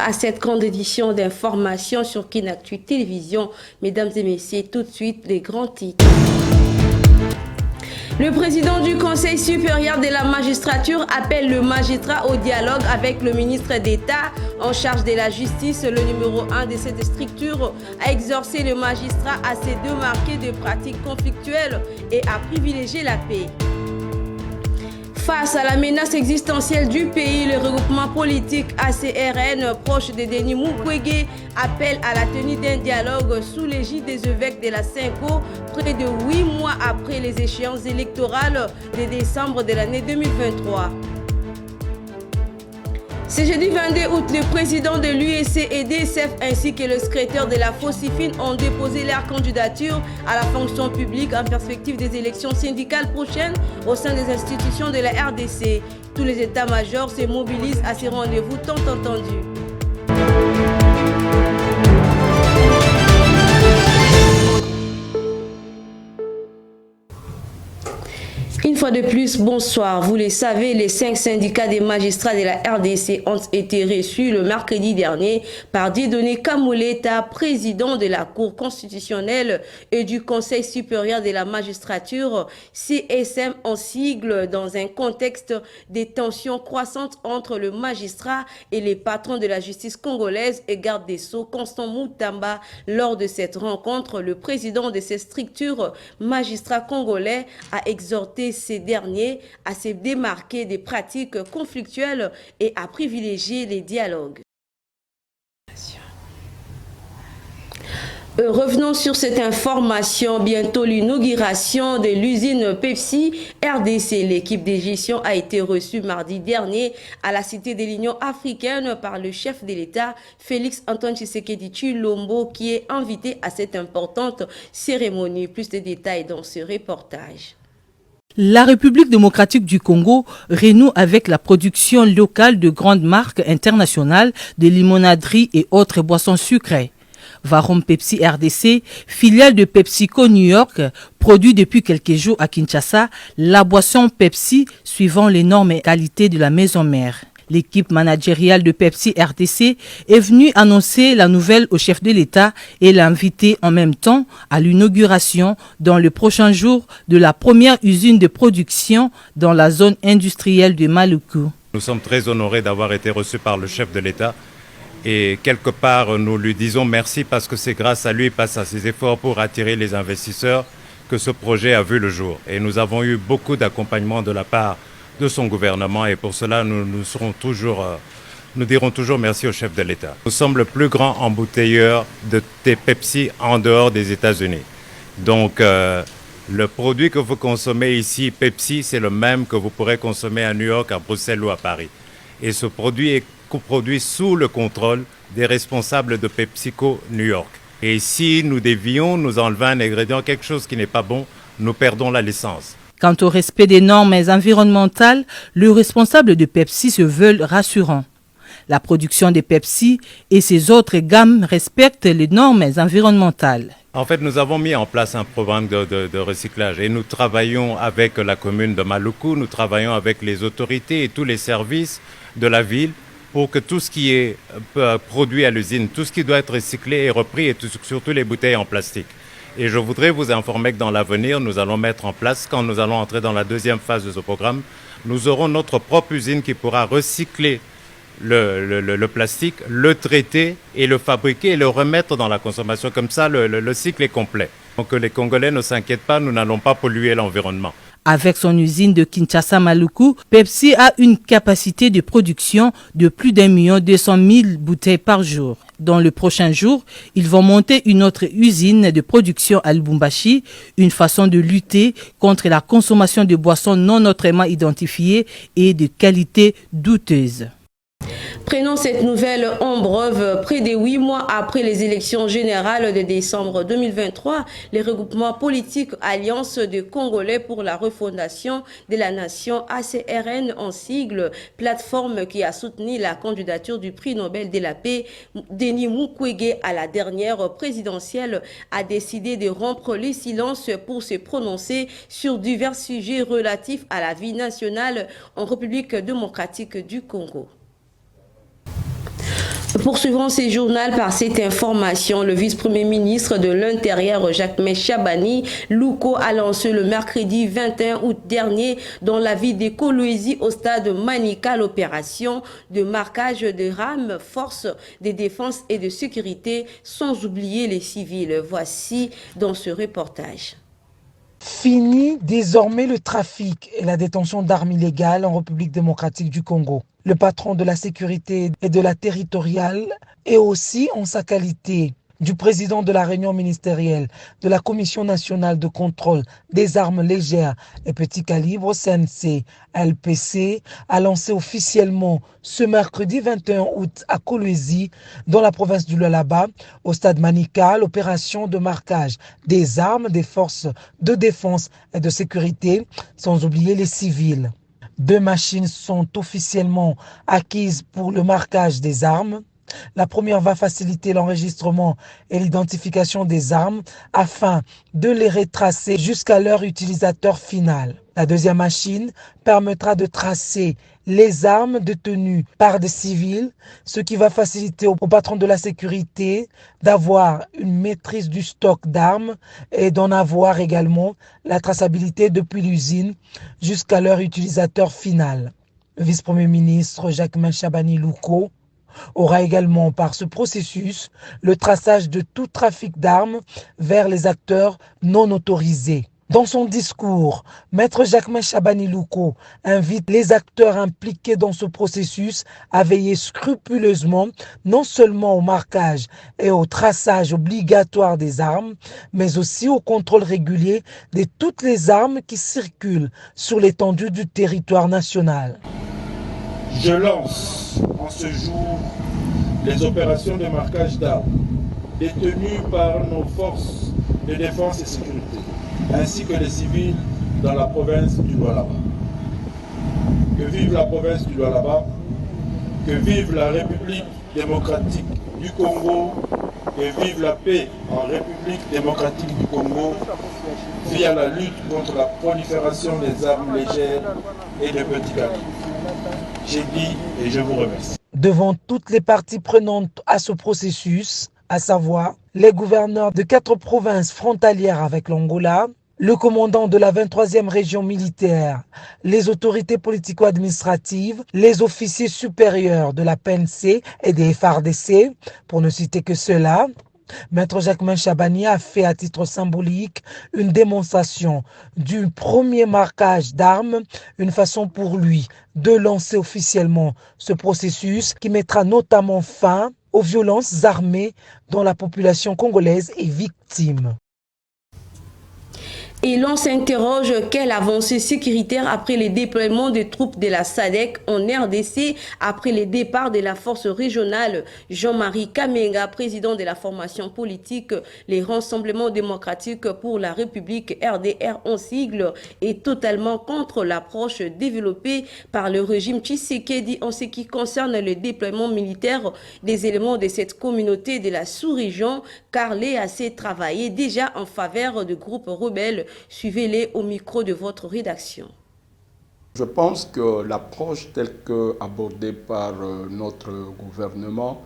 à cette grande édition d'information sur Kinactu Télévision. Mesdames et messieurs, tout de suite, les grands titres. Le président du Conseil supérieur de la magistrature appelle le magistrat au dialogue avec le ministre d'État en charge de la justice. Le numéro 1 de cette structure a exhorté le magistrat à se démarquer de pratiques conflictuelles et à privilégier la paix. Face à la menace existentielle du pays, le regroupement politique ACRN, proche de Denis Mukwege, appelle à la tenue d'un dialogue sous l'égide des évêques de la Cinco, près de 8 mois après les échéances électorales de décembre de l'année 2023. Ce jeudi 22 août, le président de l'UEC et DSF ainsi que le secrétaire de la FOSIFIN ont déposé leur candidature à la fonction publique en perspective des élections syndicales prochaines au sein des institutions de la RDC. Tous les états-majors se mobilisent à ces rendez-vous tant entendus. Une fois de plus, bonsoir. Vous le savez, les 5 syndicats des magistrats de la RDC ont été reçus le mercredi dernier par Dieudonné Kamoleta, président de la Cour constitutionnelle et du Conseil supérieur de la magistrature, CSM en sigle, dans un contexte de tensions croissantes entre le magistrat et les patrons de la justice congolaise et garde des Sceaux, Constant Moutamba. Lors de cette rencontre, le président de ces structures magistrats congolais a exhorté ces derniers à se démarquer des pratiques conflictuelles et à privilégier les dialogues. Revenons sur cette information. Bientôt l'inauguration de l'usine Pepsi RDC. L'équipe de gestion a été reçue mardi dernier à la Cité de l'Union africaine par le chef de l'État, Félix Antoine Tshisekedi Tshilombo, qui est invité à cette importante cérémonie. Plus de détails dans ce reportage. La République démocratique du Congo renoue avec la production locale de grandes marques internationales de limonaderie et autres boissons sucrées. Varom Pepsi RDC, filiale de PepsiCo New York, produit depuis quelques jours à Kinshasa la boisson Pepsi suivant les normes et qualités de la maison mère. L'équipe managériale de Pepsi RDC est venue annoncer la nouvelle au chef de l'État et l'a invité en même temps à l'inauguration dans le prochain jour de la première usine de production dans la zone industrielle de Maluku. Nous sommes très honorés d'avoir été reçus par le chef de l'État et quelque part nous lui disons merci parce que c'est grâce à lui, grâce à ses efforts pour attirer les investisseurs que ce projet a vu le jour. Et nous avons eu beaucoup d'accompagnement de la part de son gouvernement et pour cela nous dirons toujours merci au chef de l'État. Nous sommes le plus grand embouteilleur de thé Pepsi en dehors des États-Unis. Donc le produit que vous consommez ici, Pepsi, c'est le même que vous pourrez consommer à New York, à Bruxelles ou à Paris. Et ce produit est coproduit sous le contrôle des responsables de PepsiCo New York. Et si nous dévions, nous enlevons un ingrédient, quelque chose qui n'est pas bon, nous perdons la licence. Quant au respect des normes environnementales, le responsable de Pepsi se veut rassurant. La production de Pepsi et ses autres gammes respectent les normes environnementales. En fait, nous avons mis en place un programme de recyclage et nous travaillons avec la commune de Maluku, nous travaillons avec les autorités et tous les services de la ville pour que tout ce qui est produit à l'usine, tout ce qui doit être recyclé est repris et surtout les bouteilles en plastique. Et je voudrais vous informer que dans l'avenir, nous allons mettre en place, quand nous allons entrer dans la deuxième phase de ce programme, nous aurons notre propre usine qui pourra recycler le plastique, le traiter et le fabriquer et le remettre dans la consommation. Comme ça, le cycle est complet. Donc les Congolais ne s'inquiètent pas, nous n'allons pas polluer l'environnement. Avec son usine de Kinshasa Maluku, Pepsi a une capacité de production de plus d'1 200 000 bouteilles par jour. Dans le prochain jour, ils vont monter une autre usine de production à Lubumbashi, une façon de lutter contre la consommation de boissons non autrement identifiées et de qualité douteuse. Prenons cette nouvelle en bref. Près de 8 mois après les élections générales de décembre 2023, les regroupements politiques Alliance de Congolais pour la refondation de la nation, ACRN en sigle, plateforme qui a soutenu la candidature du prix Nobel de la paix, Denis Mukwege, à la dernière présidentielle, a décidé de rompre le silence pour se prononcer sur divers sujets relatifs à la vie nationale en République démocratique du Congo. Poursuivons ces journaux par cette information. Le vice-premier ministre de l'Intérieur, Jacques Chabani Louko, a lancé le mercredi 21 août dernier dans la ville de Kolwezi au stade Manika l'opération de marquage de rames, forces de défense et de sécurité, sans oublier les civils. Voici dans ce reportage. Fini désormais le trafic et la détention d'armes illégales en République démocratique du Congo. Le patron de la sécurité et de la territoriale est aussi en sa qualité du président de la réunion ministérielle de la Commission nationale de contrôle des armes légères et petits calibres CNC-LPC a lancé officiellement ce mercredi 21 août à Kolwezi, dans la province du Lualaba, au stade Manika, l'opération de marquage des armes des forces de défense et de sécurité, sans oublier les civils. 2 machines sont officiellement acquises pour le marquage des armes. La première va faciliter l'enregistrement et l'identification des armes afin de les retracer jusqu'à leur utilisateur final. La deuxième machine permettra de tracer les armes détenues par des civils, ce qui va faciliter au patron de la sécurité d'avoir une maîtrise du stock d'armes et d'en avoir également la traçabilité depuis l'usine jusqu'à leur utilisateur final. Le vice-premier ministre Jacques Chabani Louko aura également par ce processus le traçage de tout trafic d'armes vers les acteurs non autorisés. Dans son discours, Maître Jacques Chabani Louko invite les acteurs impliqués dans ce processus à veiller scrupuleusement non seulement au marquage et au traçage obligatoire des armes, mais aussi au contrôle régulier de toutes les armes qui circulent sur l'étendue du territoire national. Je lance en ce jour les opérations de marquage d'armes détenues par nos forces de défense et sécurité, ainsi que les civils dans la province du Lualaba. Que vive la province du Lualaba, que vive la République démocratique du Congo, que vive la paix en République démocratique du Congo, via la lutte contre la prolifération des armes légères et de petits calibres. J'ai dit et je vous remercie. Devant toutes les parties prenantes à ce processus, à savoir les gouverneurs de 4 provinces frontalières avec l'Angola, le commandant de la 23e région militaire, les autorités politico-administratives, les officiers supérieurs de la PNC et des FARDC, pour ne citer que ceux-là, Maître Jacques Chabani a fait à titre symbolique une démonstration du premier marquage d'armes, une façon pour lui de lancer officiellement ce processus qui mettra notamment fin aux violences armées dont la population congolaise est victime. Et l'on s'interroge quelle avancée sécuritaire après les déploiements des troupes de la SADC en RDC, après les départs de la force régionale. Jean-Marie Kamenga, président de la formation politique Les Rassemblements démocratiques pour la République, RDR en sigle, est totalement contre l'approche développée par le régime Tshisekedi en ce qui concerne le déploiement militaire des éléments de cette communauté de la sous-région, car l'EAC travaillait déjà en faveur de groupes rebelles. Suivez-les au micro de votre rédaction. Je pense que l'approche telle que abordée par notre gouvernement,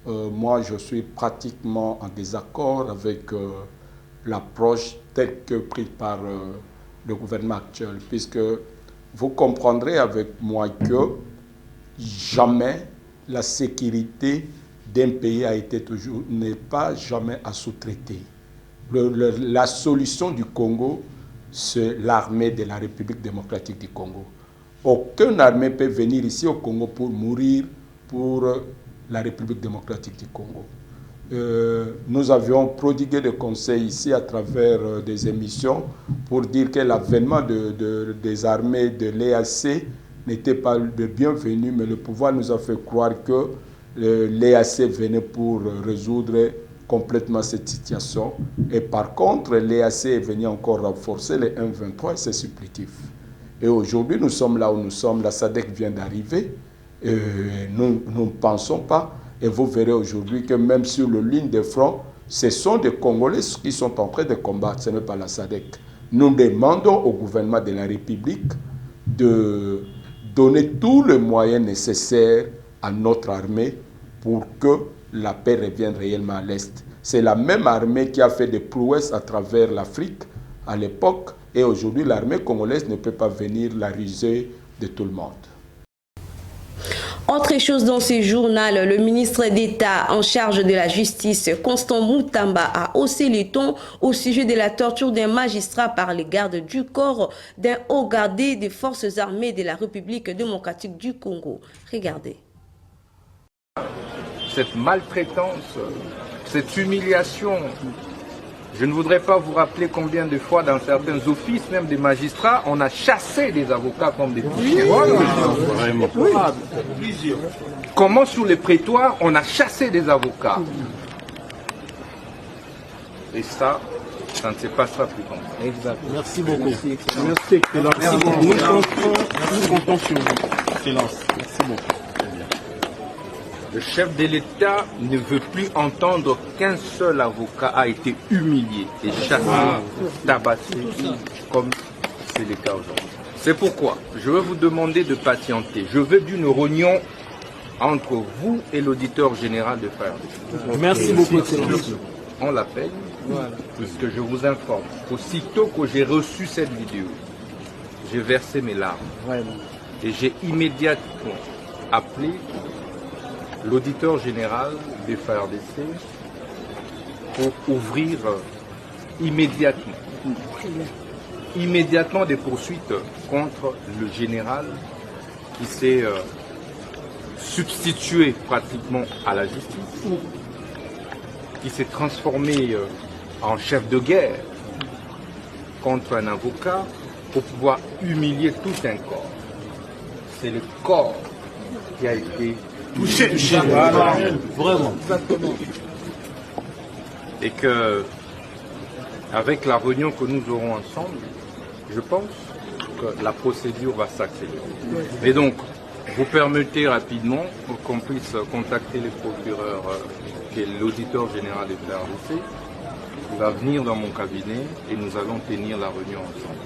moi je suis pratiquement en désaccord avec l'approche telle que prise par le gouvernement actuel, puisque vous comprendrez avec moi que jamais la sécurité d'un pays n'est pas jamais à sous-traiter. La solution du Congo, c'est l'armée de la République démocratique du Congo. Aucune armée peut venir ici au Congo pour mourir pour la République démocratique du Congo. Nous avions prodigué des conseils ici à travers des émissions pour dire que l'avènement des armées de l'EAC n'était pas le bienvenu, mais le pouvoir nous a fait croire que l'EAC venait pour résoudre complètement cette situation. Et par contre, l'EAC est venu encore renforcer les M23 et c'est supplétif. Et aujourd'hui, nous sommes là où nous sommes. La SADC vient d'arriver. Nous ne pensons pas. Et vous verrez aujourd'hui que même sur le ligne de front, ce sont des Congolais qui sont en train de combattre. Ce n'est pas la SADC. Nous demandons au gouvernement de la République de donner tous les moyens nécessaires à notre armée pour que la paix revienne réellement à l'Est. C'est la même armée qui a fait des prouesses à travers l'Afrique à l'époque, et aujourd'hui l'armée congolaise ne peut pas venir la ruser de tout le monde. Autre chose dans ce journal, le ministre d'État en charge de la justice, Constant Moutamba, a haussé les tons au sujet de la torture d'un magistrat par les gardes du corps d'un haut gardé des forces armées de la République démocratique du Congo. Regardez. Cette maltraitance, cette humiliation, je ne voudrais pas vous rappeler combien de fois dans certains offices, même des magistrats, on a chassé des avocats comme des poussières. Oui. Comment sur les prétoires, on a chassé des avocats. Et ça ne se passera plus comme ça. Exact. Merci beaucoup. Merci, Excellence. Nous comptons sur vous, Excellence. Merci beaucoup. Le chef de l'État ne veut plus entendre qu'un seul avocat a été humilié et chassé, tabassé, comme c'est le cas aujourd'hui. C'est pourquoi je veux vous demander de patienter. Je veux d'une réunion entre vous et l'auditeur général de FARDC. Merci beaucoup, Excellence. On l'appelle, puisque je vous informe. Aussitôt que j'ai reçu cette vidéo, j'ai versé mes larmes. Et j'ai immédiatement appelé l'auditeur général des FARDC pour ouvrir immédiatement des poursuites contre le général qui s'est substitué pratiquement à la justice, qui s'est transformé en chef de guerre contre un avocat pour pouvoir humilier tout un corps. C'est le corps qui a été touché. Voilà. Vraiment. Et que, avec la réunion que nous aurons ensemble, je pense que la procédure va s'accélérer. Et donc, vous permettez rapidement qu'on puisse contacter le procureur, qui est l'auditeur général des FARDC. Il va venir dans mon cabinet et nous allons tenir la réunion ensemble.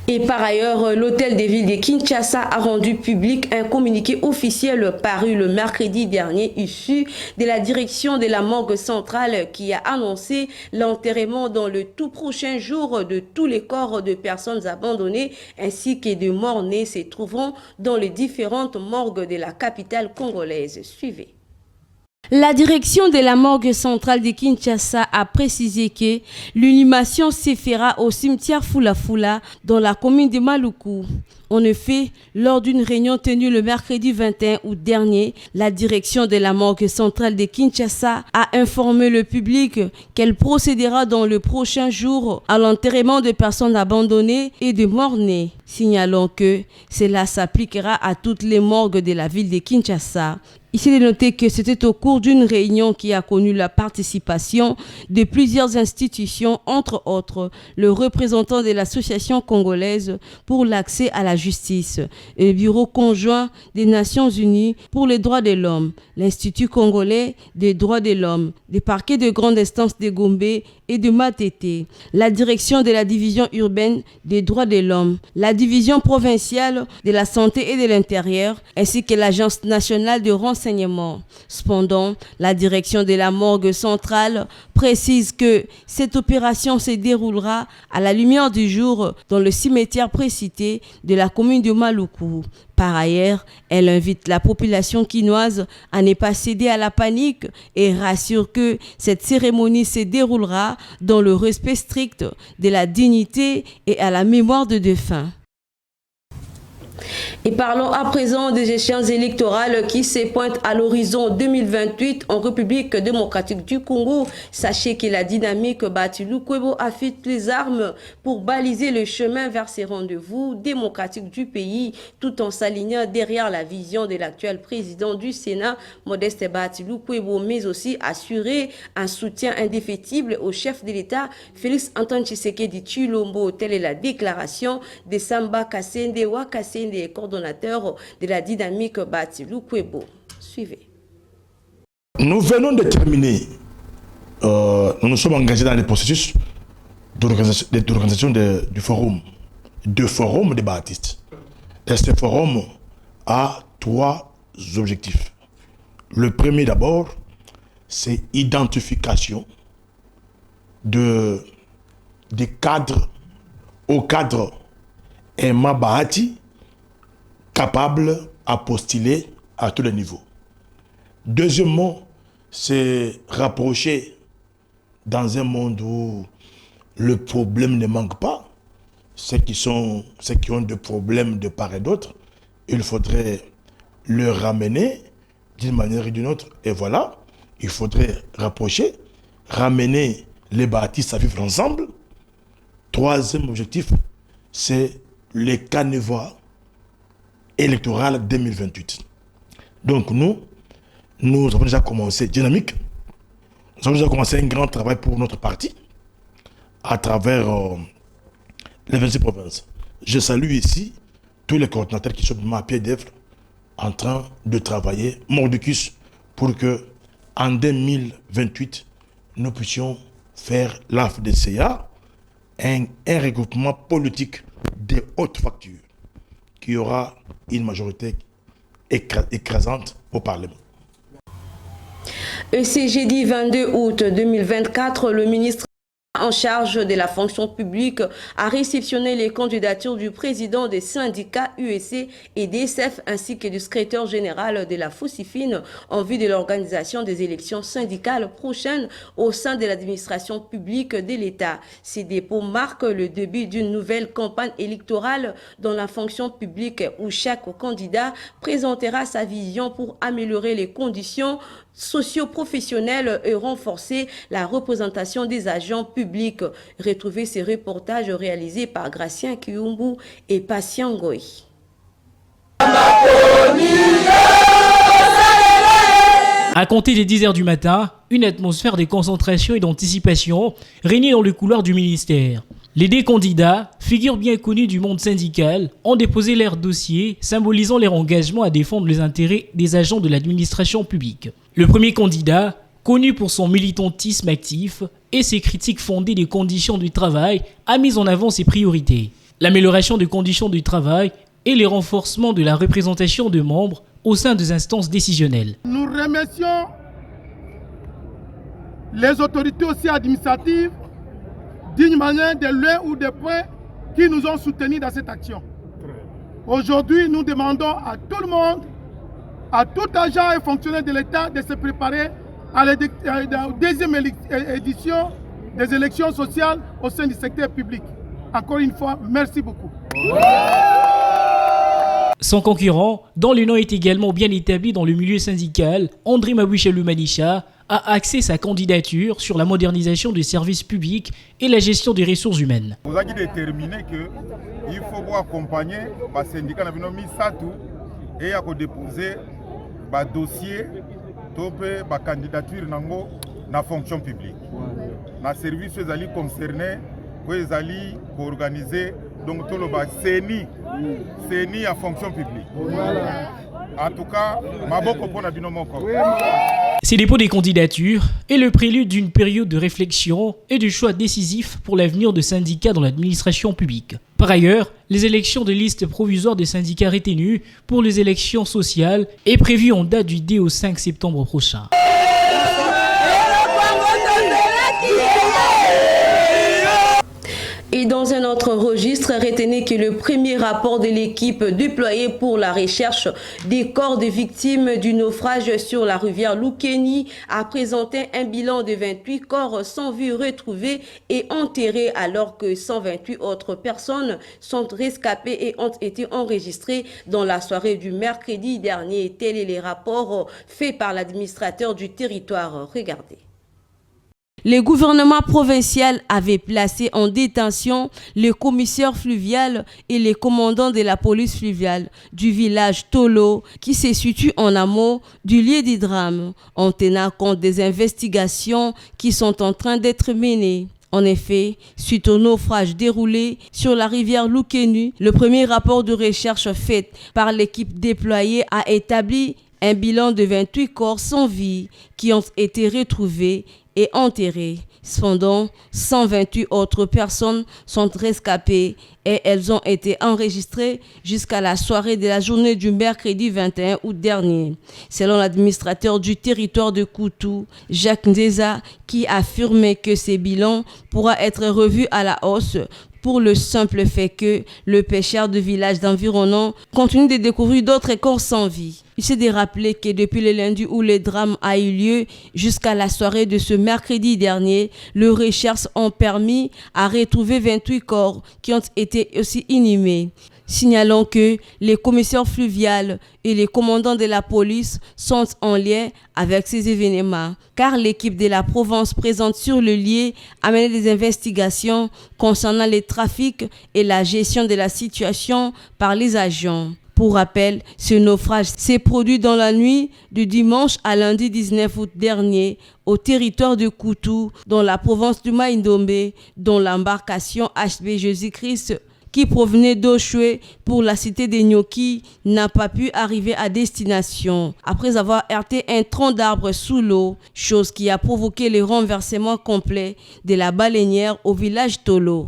Et par ailleurs, l'hôtel des villes de Kinshasa a rendu public un communiqué officiel paru le mercredi dernier issu de la direction de la morgue centrale qui a annoncé l'enterrement dans le tout prochain jour de tous les corps de personnes abandonnées ainsi que de morts-nés se trouvant dans les différentes morgues de la capitale congolaise. Suivez. La direction de la morgue centrale de Kinshasa a précisé que l'inhumation se fera au cimetière Fula dans la commune de Maluku. En effet, lors d'une réunion tenue le mercredi 21 août dernier, la direction de la morgue centrale de Kinshasa a informé le public qu'elle procédera dans le prochain jour à l'enterrement de personnes abandonnées et de morts-nés, signalant que cela s'appliquera à toutes les morgues de la ville de Kinshasa. Ici, il est noté que c'était au cours d'une réunion qui a connu la participation de plusieurs institutions, entre autres le représentant de l'Association congolaise pour l'accès à la justice, le Bureau conjoint des Nations Unies pour les droits de l'homme, l'Institut congolais des droits de l'homme, des parquets de grande instance de Gombe et de Matete, la direction de la division urbaine des droits de l'homme, la division provinciale de la santé et de l'intérieur, ainsi que l'Agence nationale de renseignement. Cependant, la direction de la morgue centrale précise que cette opération se déroulera à la lumière du jour dans le cimetière précité de la commune de Maluku. Par ailleurs, elle invite la population quinoise à ne pas céder à la panique et rassure que cette cérémonie se déroulera dans le respect strict de la dignité et à la mémoire de défunts. Et parlons à présent des échéances électorales qui se pointent à l'horizon 2028 en République démocratique du Congo. Sachez que la dynamique Batilou Kwebo affûte les armes pour baliser le chemin vers ces rendez-vous démocratiques du pays, tout en s'alignant derrière la vision de l'actuel président du Sénat, Modeste Batilou Kwebo, mais aussi assurer un soutien indéfectible au chef de l'État, Félix Antoine Tshisekedi Tshilombo. Telle est la déclaration de Samba Kassende Wakasende, coordonnateur de la dynamique Batilou Kwebo. Suivez. Nous venons de terminer, nous nous sommes engagés dans le processus d'organisation du forum, deux forums de Baptistes. Et ce forum a 3 objectifs. Le premier d'abord, c'est l'identification des cadres au cadre et Mabahati capable à postuler à tous les niveaux. Deuxièmement, c'est rapprocher dans un monde où le problème ne manque pas, ceux qui ont des problèmes de part et d'autre, il faudrait le ramener d'une manière ou d'une autre. Et voilà, il faudrait rapprocher, ramener les bâtisses à vivre ensemble. Troisième objectif, c'est le canevas électoral 2028. Donc nous avons déjà commencé dynamique. Nous avons déjà commencé un grand travail pour notre parti à travers les 26 provinces. Je salue ici tous les coordinateurs qui sont à pied d'œuvre en train de travailler mordicus pour que en 2028, nous puissions faire l'AFDCA, un regroupement politique de haute facture qui aura une majorité écrasante au Parlement. Ce jeudi 22 août 2024, le ministre en charge de la fonction publique a réceptionné les candidatures du président des syndicats UEC et DSF ainsi que du secrétaire général de la FOSIFIN en vue de l'organisation des élections syndicales prochaines au sein de l'administration publique de l'État. Ces dépôts marquent le début d'une nouvelle campagne électorale dans la fonction publique où chaque candidat présentera sa vision pour améliorer les conditions socio-professionnelles et renforcer la représentation des agents publics. Retrouvez ces reportages réalisés par Gracien Kiumbu et Patient Goy. À compter des 10 h du matin, une atmosphère de concentration et d'anticipation régnait dans le couloir du ministère. Les deux candidats, figures bien connues du monde syndical, ont déposé leur dossier symbolisant leur engagement à défendre les intérêts des agents de l'administration publique. Le premier candidat, connu pour son militantisme actif et ses critiques fondées des conditions du travail, a mis en avant ses priorités. L'amélioration des conditions du travail et le renforcement de la représentation de membres au sein des instances décisionnelles. Nous remercions les autorités aussi administratives d'une manière de l'un ou des points qui nous ont soutenus dans cette action. Aujourd'hui, nous demandons à tout le monde, à tout agent et fonctionnaire de l'État de se préparer à la deuxième édition des élections sociales au sein du secteur public. Encore une fois, merci beaucoup. Son concurrent, dont le nom est également bien établi dans le milieu syndical, André Mabouchelou Manisha, a axé sa candidature sur la modernisation des services publics et la gestion des ressources humaines. Vous avez déterminé qu'il faut accompagner les syndicats et à déposer un dossier de la candidature dans la fonction publique. Les services concernés, ils allaient organiser donc tout le CENI à fonction publique. En tout cas, ces dépôts des candidatures est le prélude d'une période de réflexion et de choix décisifs pour l'avenir de syndicats dans l'administration publique. Par ailleurs, les élections de liste provisoire des syndicats retenus pour les élections sociales est prévues en date du 2 au 5 septembre prochain. Et dans un autre registre, retenez que le premier rapport de l'équipe déployée pour la recherche des corps de victimes du naufrage sur la rivière Lukeni a présenté un bilan de 28 corps sans vie retrouvés et enterrés alors que 128 autres personnes sont rescapées et ont été enregistrées dans la soirée du mercredi dernier. Tels sont les rapports faits par l'administrateur du territoire. Regardez. Le gouvernement provincial avait placé en détention le commissaire fluvial et les commandants de la police fluviale du village Tolo qui se situe en amont du lieu du drame, en tenant compte des investigations qui sont en train d'être menées. En effet, suite au naufrage déroulé sur la rivière Lukeni, le premier rapport de recherche fait par l'équipe déployée a établi Un bilan de 28 corps sans vie qui ont été retrouvés et enterrés. Cependant, 128 autres personnes sont rescapées et elles ont été enregistrées jusqu'à la soirée de la journée du mercredi 21 août dernier. Selon l'administrateur du territoire de Koutou, Jacques Ndeza, qui affirmait que ces bilans pourront être revus à la hausse pour le simple fait que le pêcheur de village d'environnant continue de découvrir d'autres corps sans vie. Il s'est de rappeler que depuis le lundi où le drame a eu lieu jusqu'à la soirée de ce mercredi dernier, les recherches ont permis à retrouver 28 corps qui ont été aussi inhumés. Signalons que les commissaires fluviales et les commandants de la police sont en lien avec ces événements, car l'équipe de la Provence présente sur le lieu a mené des investigations concernant les trafics et la gestion de la situation par les agents. Pour rappel, ce naufrage s'est produit dans la nuit du dimanche à lundi 19 août dernier au territoire de Koutou, dans la province du Maïndombe, dont l'embarcation HB Jésus-Christ qui provenait d'Oshwe pour la cité des Nyoki n'a pas pu arriver à destination après avoir heurté un tronc d'arbre sous l'eau, chose qui a provoqué le renversement complet de la baleinière au village Tolo.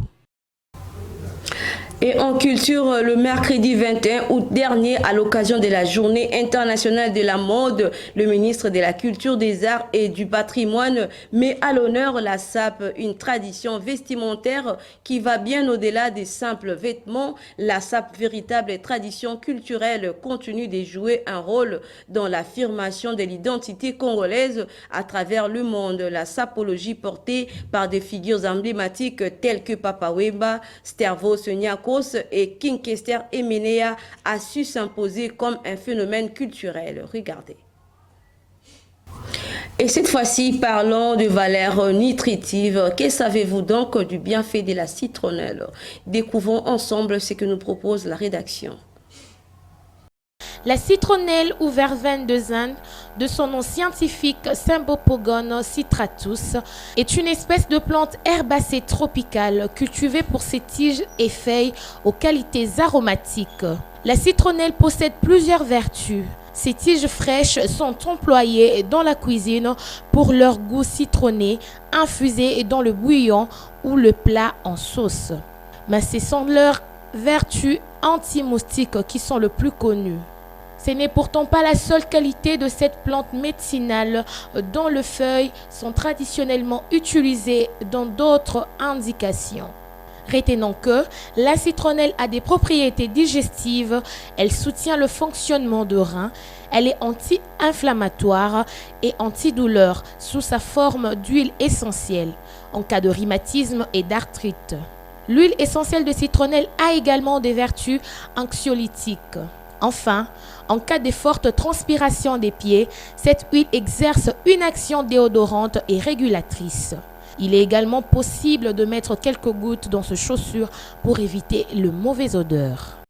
Et en culture, le mercredi 21 août dernier, à l'occasion de la Journée internationale de la mode, le ministre de la Culture, des Arts et du Patrimoine met à l'honneur la sape, une tradition vestimentaire qui va bien au-delà des simples vêtements. La sape, véritable tradition culturelle, continue de jouer un rôle dans l'affirmation de l'identité congolaise à travers le monde. La sapologie portée par des figures emblématiques telles que Papa Wemba, Stervo Nyako et King Kester Emenea a su s'imposer comme un phénomène culturel. Regardez. Et cette fois-ci, parlons de valeurs nutritives. Que savez-vous donc du bienfait de la citronnelle? Découvrons ensemble ce que nous propose la rédaction. La citronnelle ou verveine de Zinde, de son nom scientifique Symbopogon citratus, est une espèce de plante herbacée tropicale cultivée pour ses tiges et feuilles aux qualités aromatiques. La citronnelle possède plusieurs vertus. Ses tiges fraîches sont employées dans la cuisine pour leur goût citronné, infusées dans le bouillon ou le plat en sauce. Mais ce sont leurs vertus anti-moustiques qui sont le plus connues. Ce n'est pourtant pas la seule qualité de cette plante médicinale dont les feuilles sont traditionnellement utilisées dans d'autres indications. Retenons que la citronnelle a des propriétés digestives, elle soutient le fonctionnement des reins, elle est anti-inflammatoire et antidouleur sous sa forme d'huile essentielle en cas de rhumatisme et d'arthrite. L'huile essentielle de citronnelle a également des vertus anxiolytiques. Enfin, en cas de forte transpiration des pieds, cette huile exerce une action déodorante et régulatrice. Il est également possible de mettre quelques gouttes dans ces chaussures pour éviter le mauvais odeur.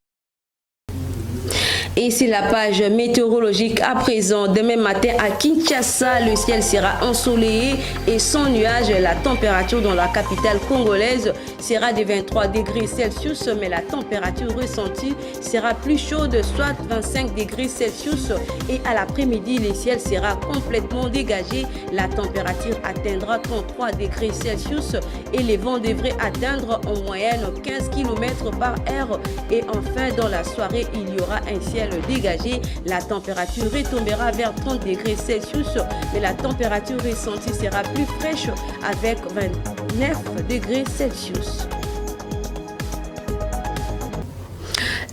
Et c'est la page météorologique à présent. Demain matin à Kinshasa, le ciel sera ensoleillé et sans nuages. La température dans la capitale congolaise sera de 23 degrés Celsius, mais la température ressentie sera plus chaude, soit 25 degrés Celsius. Et à l'après-midi, le ciel sera complètement dégagé. La température atteindra 33 degrés Celsius et les vents devraient atteindre en moyenne 15 km par heure. Et enfin, dans la soirée, il y aura un ciel dégagé. La température retombera vers 30 degrés Celsius, mais la température ressentie sera plus fraîche avec 29 degrés Celsius.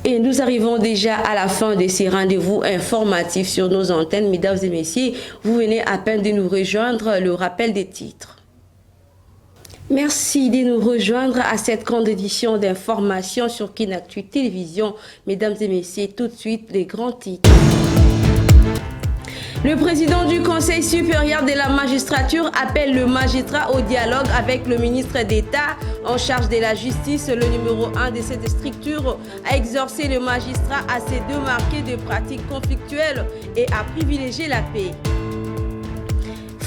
Et nous arrivons déjà à la fin de ces rendez-vous informatifs sur nos antennes. Mesdames et messieurs, vous venez à peine de nous rejoindre. Le rappel des titres. Merci de nous rejoindre à cette grande édition d'information sur Kinactu Télévision. Mesdames et messieurs, tout de suite, les grands titres. Le président du Conseil supérieur de la magistrature appelle le magistrat au dialogue avec le ministre d'État en charge de la justice. Le numéro 1 de cette structure a exhorcé le magistrat à se démarquer de pratiques conflictuelles et à privilégier la paix.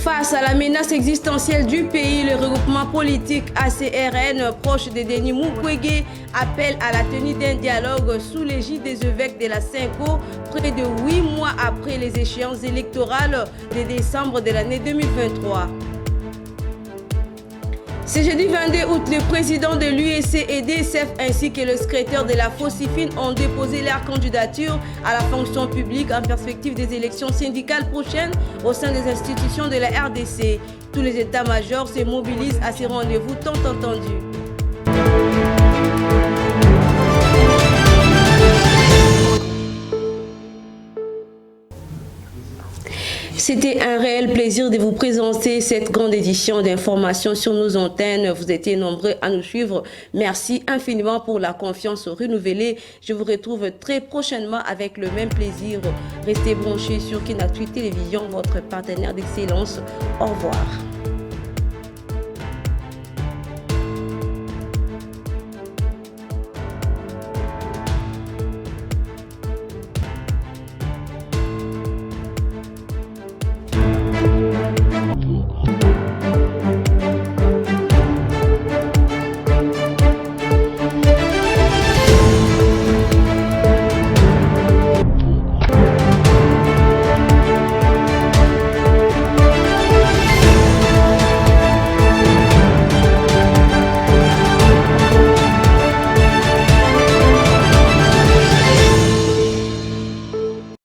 Face à la menace existentielle du pays, le regroupement politique ACRN, proche de Denis Mukwege, appelle à la tenue d'un dialogue sous l'égide des évêques de la Cinco, près de 8 mois après les échéances électorales de décembre de l'année 2023. Ce jeudi 22 août, le président de l'UEC et DSF ainsi que le secrétaire de la FOSIFIN ont déposé leur candidature à la fonction publique en perspective des élections syndicales prochaines au sein des institutions de la RDC. Tous les états-majors se mobilisent à ces rendez-vous tant entendus. C'était un réel plaisir de vous présenter cette grande édition d'informations sur nos antennes. Vous étiez nombreux à nous suivre. Merci infiniment pour la confiance renouvelée. Je vous retrouve très prochainement avec le même plaisir. Restez branchés sur Kinactu Télévision, votre partenaire d'excellence. Au revoir.